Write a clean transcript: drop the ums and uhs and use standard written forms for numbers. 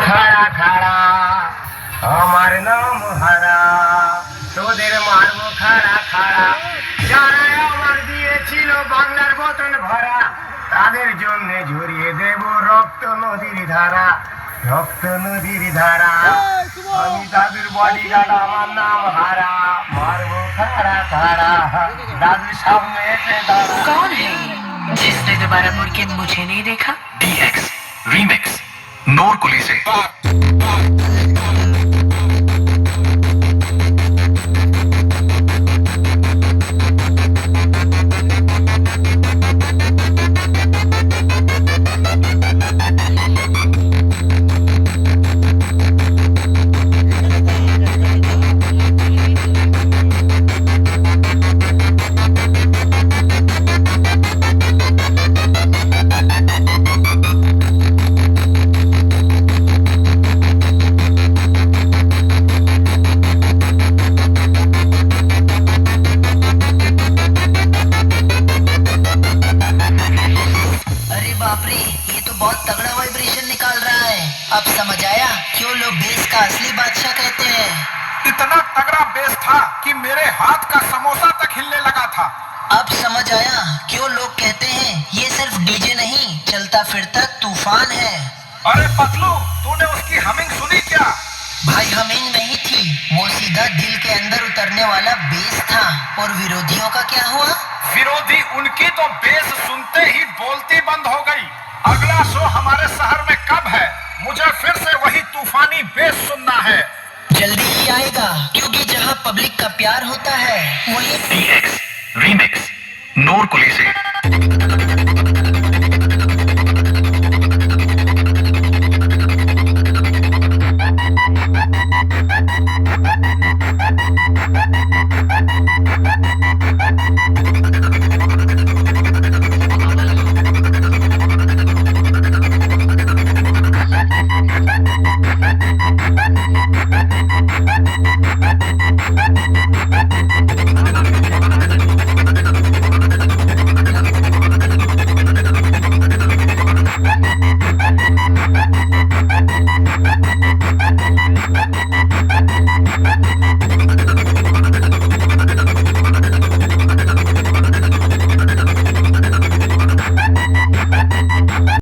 খাড়া খাড়া আমার নাম হারা, তোদের মারবো খাড়া খাড়া। যারা আমার দিয়েছিল বাংলার বোতল ভরা, তাদের জন্য ঝরিয়ে দেব রক্ত নদীর ধারা, রক্ত নদীর ধারা। আমি দাদুর বডিগার্ড, আমার নাম হারা, মারবো খাড়া খাড়া, দাদুর সামনে এসে দাঁড়া। कौन है जिसने दोबारा मुड़ के मुझे नहीं देखा? DX रीमिक्स नूर कुली से। अरे बाप रे, ये तो बहुत तगड़ा वाइब्रेशन निकाल रहा है। अब समझ आया क्यों लोग बेस का असली बादशाह कहते हैं। इतना तगड़ा बेस था कि मेरे हाथ का समोसा तक हिलने लगा था। अब समझ आया क्यों लोग कहते हैं ये सिर्फ डीजे नहीं, चलता फिरता तूफान है। अरे पतलू, तूने उसकी हमिंग सुनी क्या? भाई हमिंग नहीं थी, वो सीधा दिल के अंदर उतरने वाला बेस था। और विरोधियों का क्या हुआ? विरोधी उनकी तो बेस सुनते ही बोलती बंद हो गई। अगला शो हमारे शहर में कब है? मुझे फिर से वही तूफानी बेस सुनना है। जल्दी ही आएगा, क्योंकि जहाँ पब्लिक का प्यार होता है वही DX रीमिक्स नूर कुली से।